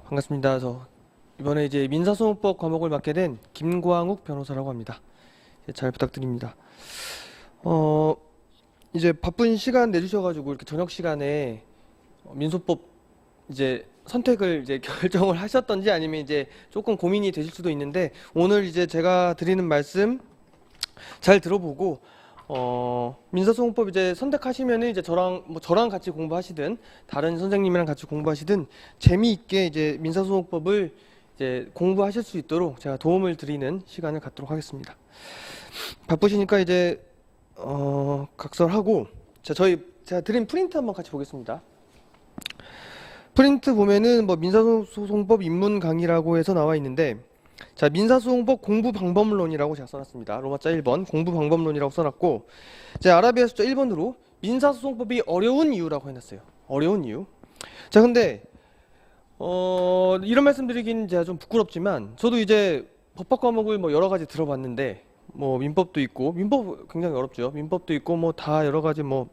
반갑습니다. 저 이번에 이제 민사소송법 과목을 맡게 된 김광욱 변호사라고 합니다. 잘 부탁드립니다. 이제 바쁜 시간 내주셔가지고 이렇게 저녁 시간에 민소법 이제 선택을 이제 결정을 하셨던지 아니면 이제 조금 고민이 되실 수도 있는데, 오늘 이제 제가 드리는 말씀 잘 들어보고 민사소송법 이제 선택하시면은 이제 저랑 같이 공부하시든 다른 선생님이랑 같이 공부하시든 재미있게 이제 민사소송법을 이제 공부하실 수 있도록 제가 도움을 드리는 시간을 갖도록 하겠습니다. 바쁘시니까 이제 각설하고, 제가 드린 프린트 한번 같이 보겠습니다. 프린트 보면은 뭐 민사소송법 입문 강의라고 해서 나와 있는데, 자, 민사소송법 공부 방법론이라고 제가 써놨습니다. 로마자 1번 공부 방법론이라고 써놨고, 제가 아라비아 숫자 1번으로 민사소송법이 어려운 이유라고 해놨어요. 어려운 이유. 자, 근데 이런 말씀 드리긴 제가 좀 부끄럽지만, 저도 이제 법학 과목을 뭐 여러 가지 들어봤는데, 뭐 민법도 있고, 민법 굉장히 어렵죠. 민법도 있고 뭐 다 여러 가지 뭐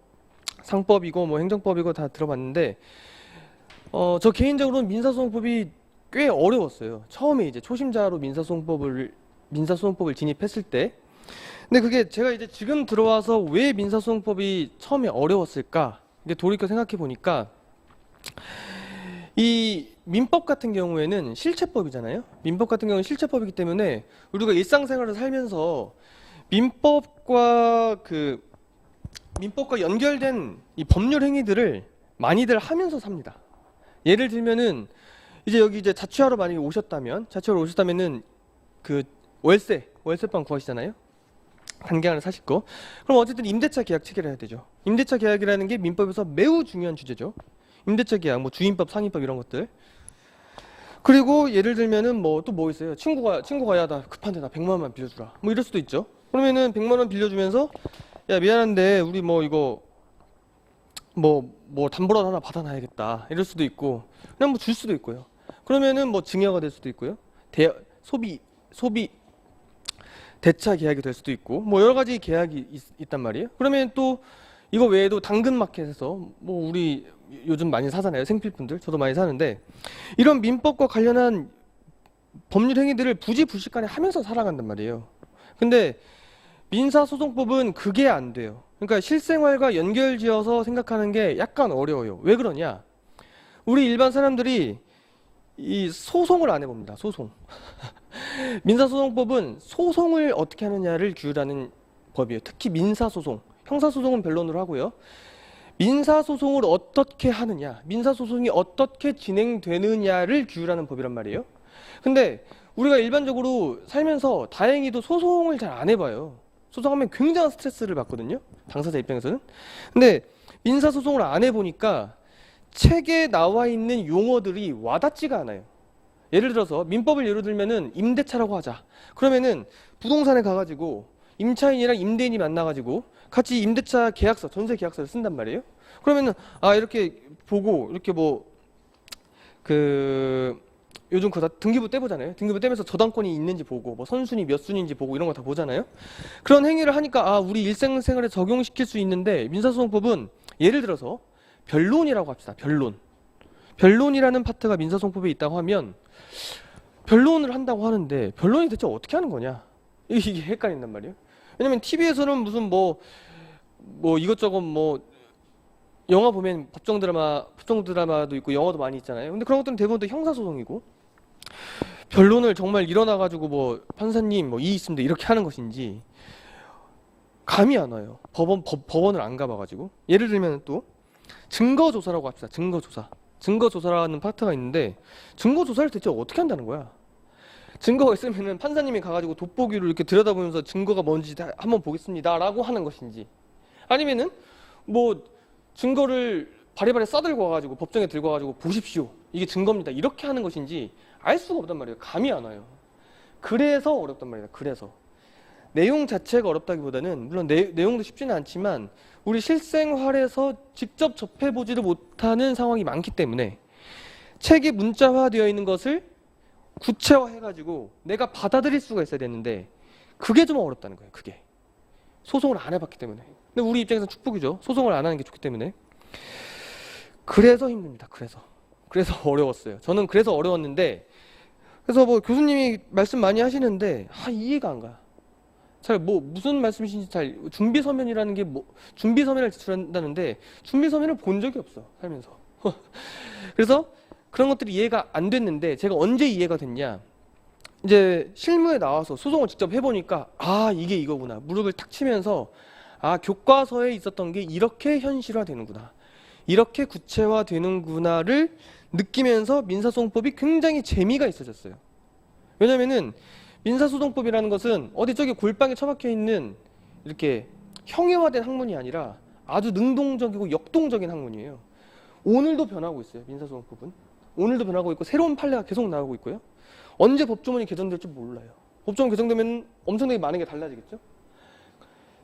상법이고 뭐 행정법이고 다 들어봤는데, 저 개인적으로는 민사소송법이 꽤 어려웠어요. 처음에 이제 초심자로 민사소송법을 진입했을 때. 근데 그게 제가 이제 지금 들어와서 왜 민사소송법이 처음에 어려웠을까? 이게 돌이켜 생각해 보니까, 이 민법 같은 경우에는 실체법이잖아요. 민법 같은 경우는 실체법이기 때문에 우리가 일상생활을 살면서 민법과 연결된 이 법률 행위들을 많이들 하면서 삽니다. 예를 들면은 이제 여기 이제 자취하러 만약에 오셨다면은 그 월세방 구하시잖아요. 단기간을 사실 거. 그럼 어쨌든 임대차 계약 체결을 해야 되죠. 임대차 계약이라는 게 민법에서 매우 중요한 주제죠. 임대차 계약, 뭐 주임법, 상임법 이런 것들. 그리고 예를 들면은 뭐 또 뭐 있어요? 친구가 야, 나 급한데 나 100만 원만 빌려주라. 뭐 이럴 수도 있죠. 그러면은 100만 원 빌려주면서, 야, 미안한데 우리 뭐 이거 뭐 담보라도 하나 받아놔야겠다. 이럴 수도 있고, 그냥 뭐 줄 수도 있고요. 그러면은 뭐 증여가 될 수도 있고요. 소비 대차 계약이 될 수도 있고, 뭐 여러 가지 계약이 있단 말이에요. 그러면 또 이거 외에도 당근마켓에서 뭐 우리 요즘 많이 사잖아요. 생필품들. 저도 많이 사는데, 이런 민법과 관련한 법률 행위들을 부지불식간에 하면서 살아간단 말이에요. 근데 민사소송법은 그게 안 돼요. 그러니까 실생활과 연결지어서 생각하는 게 약간 어려워요. 왜 그러냐? 우리 일반 사람들이 이 소송을 안 해봅니다. 소송. 민사소송법은 소송을 어떻게 하느냐를 규율하는 법이에요. 특히 민사소송. 형사소송은 변론으로 하고요. 민사소송을 어떻게 하느냐, 민사소송이 어떻게 진행되느냐를 규율하는 법이란 말이에요. 근데 우리가 일반적으로 살면서 다행히도 소송을 잘 안 해봐요. 소송하면 굉장한 스트레스를 받거든요. 당사자 입장에서는. 근데 민사소송을 안 해보니까 책에 나와 있는 용어들이 와닿지가 않아요. 예를 들어서 민법을 예로 들면은 임대차라고 하자. 그러면은 부동산에 가가지고 임차인이랑 임대인이 만나가지고 같이 임대차 계약서, 전세 계약서를 쓴단 말이에요. 그러면은 이렇게 보고 이렇게 요즘 그거 다 등기부 떼보잖아요. 등기부 떼면서 저당권이 있는지 보고 뭐 선순위 몇 순위인지 보고 이런 거 다 보잖아요. 그런 행위를 하니까 우리 일생생활에 적용시킬 수 있는데, 민사소송법은 예를 들어서 변론이라고 합시다. 변론이라는 파트가 민사소송법에 있다고 하면, 변론을 한다고 하는데 변론이 대체 어떻게 하는 거냐? 이게 헷갈린단 말이에요. 왜냐면 TV에서는 무슨 뭐 이것저것 뭐 영화 보면 법정 드라마도 있고 영화도 많이 있잖아요. 근데 그런 것들은 대부분 다 형사소송이고, 변론을 정말 일어나가지고 뭐 판사님 뭐 이 있습니다 이렇게 하는 것인지 감이 안 와요. 법원을 안 가봐가지고. 예를 들면 또 증거조사라고 합시다. 증거조사라는 파트가 있는데, 증거조사를 대체 어떻게 한다는 거야? 증거가 있으면은 판사님이 가가지고 돋보기로 이렇게 들여다보면서 증거가 뭔지 다 한번 보겠습니다라고 하는 것인지, 아니면은 뭐 증거를 바리바리 싸들고 와가지고 법정에 들고 와가지고 보십시오, 이게 증거입니다, 이렇게 하는 것인지 알 수가 없단 말이에요. 감이 안 와요. 그래서 어렵단 말이에요. 그래서 내용 자체가 어렵다기보다는, 물론 내용도 쉽지는 않지만 우리 실생활에서 직접 접해보지를 못하는 상황이 많기 때문에 책에 문자화되어 있는 것을 구체화해가지고 내가 받아들일 수가 있어야 되는데, 그게 좀 어렵다는 거예요. 그게 소송을 안 해봤기 때문에. 근데 우리 입장에서는 축복이죠. 소송을 안 하는 게 좋기 때문에. 그래서 힘듭니다. 그래서 어려웠어요. 저는 그래서 어려웠는데, 그래서 뭐 교수님이 말씀 많이 하시는데 이해가 안 가요. 잘 뭐 무슨 말씀이신지 잘, 준비 서면이라는 게 뭐, 준비 서면을 제출한다는데 준비 서면을 본 적이 없어 살면서. 그래서 그런 것들이 이해가 안 됐는데, 제가 언제 이해가 됐냐, 이제 실무에 나와서 소송을 직접 해보니까 이게 이거구나, 무릎을 탁 치면서 교과서에 있었던 게 이렇게 현실화되는구나, 이렇게 구체화되는구나를 느끼면서 민사소송법이 굉장히 재미가 있어졌어요. 왜냐면은 민사소송법이라는 것은 어디 저기 골방에 처박혀 있는 이렇게 형해화된 학문이 아니라 아주 능동적이고 역동적인 학문이에요. 오늘도 변하고 있어요. 민사소송법은 오늘도 변하고 있고 새로운 판례가 계속 나오고 있고요. 언제 법조문이 개정될지 몰라요. 법조문 개정되면 엄청나게 많은 게 달라지겠죠.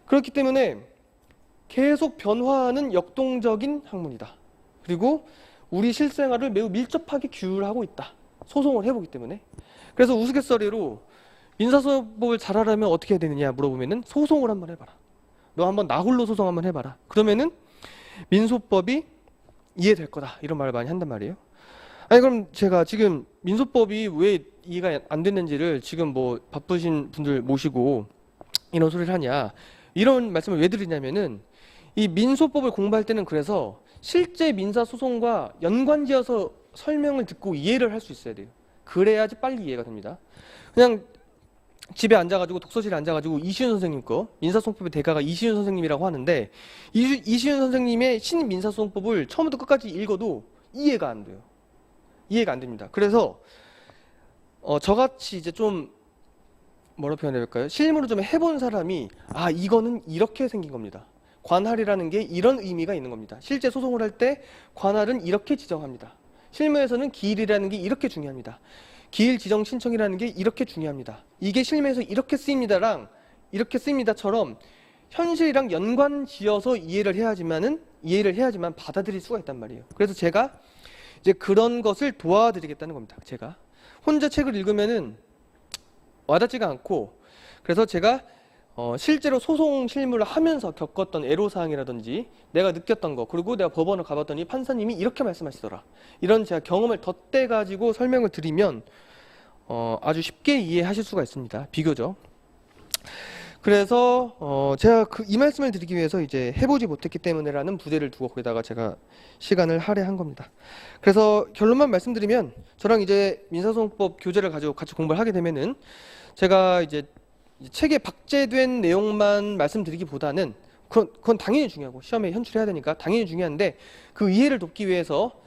그렇기 때문에 계속 변화하는 역동적인 학문이다. 그리고 우리 실생활을 매우 밀접하게 규율하고 있다. 소송을 해보기 때문에. 그래서 우스갯소리로 민사소송법을 잘 하려면 어떻게 해야 되느냐 물어보면은 소송을 한번 해봐라. 너 한번 나홀로 소송 한번 해봐라. 그러면은 민소법이 이해될 거다. 이런 말을 많이 한단 말이에요. 아니 그럼 제가 지금 민소법이 왜 이해가 안 됐는지를 지금 뭐 바쁘신 분들 모시고 이런 소리를 하냐, 이런 말씀을 왜 드리냐면은, 이 민소법을 공부할 때는 그래서 실제 민사소송과 연관지어서 설명을 듣고 이해를 할 수 있어야 돼요. 그래야지 빨리 이해가 됩니다. 그냥 집에 앉아가지고 독서실에 앉아가지고 이시윤 선생님 거, 민사소송법의 대가가 이시윤 선생님이라고 하는데, 이시윤 선생님의 신민사소송법을 처음부터 끝까지 읽어도 이해가 안 돼요. 이해가 안 됩니다. 그래서 저같이 이제 좀 뭐라 표현해야 될까요? 실무를 좀 해본 사람이 이거는 이렇게 생긴 겁니다. 관할이라는 게 이런 의미가 있는 겁니다. 실제 소송을 할 때 관할은 이렇게 지정합니다. 실무에서는 기일이라는 게 이렇게 중요합니다. 기일 지정 신청이라는 게 이렇게 중요합니다. 이게 실무에서 이렇게 쓰입니다랑 이렇게 쓰입니다처럼 현실이랑 연관 지어서 이해를 해야지만 받아들일 수가 있단 말이에요. 그래서 제가 이제 그런 것을 도와드리겠다는 겁니다. 제가 혼자 책을 읽으면은 와닿지가 않고, 그래서 제가 실제로 소송 실무를 하면서 겪었던 애로사항이라든지 내가 느꼈던 거, 그리고 내가 법원을 가봤더니 판사님이 이렇게 말씀하시더라, 이런 제가 경험을 덧대 가지고 설명을 드리면 아주 쉽게 이해하실 수가 있습니다. 비교적. 그래서 제가 이 말씀을 드리기 위해서 이제 해보지 못했기 때문에라는 부제를 두고 거기다가 제가 시간을 할애한 겁니다. 그래서 결론만 말씀드리면, 저랑 이제 민사소송법 교재를 가지고 같이 공부를 하게 되면은 제가 이제 책에 박제된 내용만 말씀드리기보다는, 그건 당연히 중요하고 시험에 현출해야 되니까 당연히 중요한데, 그 이해를 돕기 위해서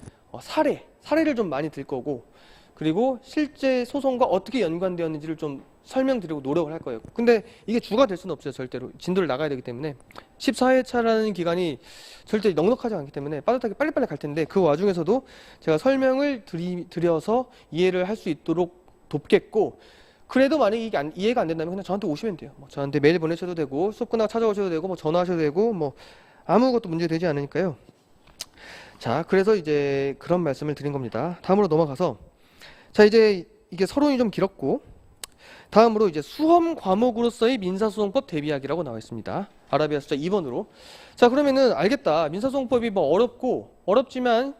사례를 좀 많이 들 거고, 그리고 실제 소송과 어떻게 연관되었는지를 좀 설명드리고 노력을 할 거예요. 근데 이게 주가 될 수는 없어요. 절대로 진도를 나가야 되기 때문에 14회차라는 기간이 절대 넉넉하지 않기 때문에 빠듯하게 빨리빨리 갈 텐데, 그 와중에서도 제가 설명을 드려서 이해를 할 수 있도록 돕겠고, 그래도 만약에 이게 이해가 안 된다면 그냥 저한테 오시면 돼요. 뭐 저한테 메일 보내셔도 되고, 수업 끝나고 찾아오셔도 되고, 뭐 전화하셔도 되고, 뭐 아무것도 문제 되지 않으니까요. 자, 그래서 이제 그런 말씀을 드린 겁니다. 다음으로 넘어가서, 자 이제 이게 서론이 좀 길었고, 다음으로 이제 수험 과목으로서의 민사소송법 대비하기라고 나와 있습니다. 아라비아 숫자 2번으로. 자 그러면은 알겠다. 민사소송법이 뭐 어렵지만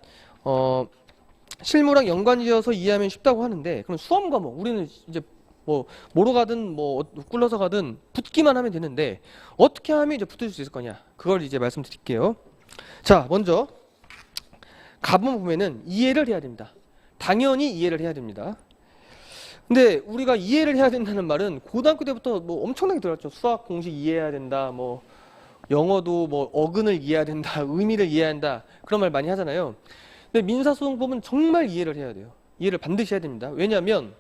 실무랑 연관지어서 이해하면 쉽다고 하는데, 그럼 수험 과목, 우리는 이제 뭐로 가든 굴러서 가든 붙기만 하면 되는데 어떻게 하면 이제 붙을 수 있을 거냐, 그걸 이제 말씀드릴게요. 자 먼저 가본 보면은 이해를 해야 됩니다. 당연히 이해를 해야 됩니다. 근데 우리가 이해를 해야 된다는 말은 고등학교 때부터 뭐 엄청나게 들었죠. 수학 공식 이해해야 된다, 뭐 영어도 뭐 어근을 이해해야 된다, 의미를 이해해야 한다, 그런 말 많이 하잖아요. 근데 민사소송법은 정말 이해를 해야 돼요. 이해를 반드시 해야 됩니다. 왜냐하면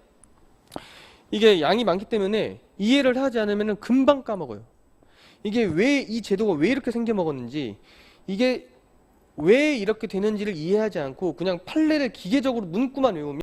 이게 양이 많기 때문에 이해를 하지 않으면 금방 까먹어요. 이게 이 제도가 왜 이렇게 생겨먹었는지, 이게 왜 이렇게 되는지를 이해하지 않고 그냥 판례를 기계적으로 문구만 외우면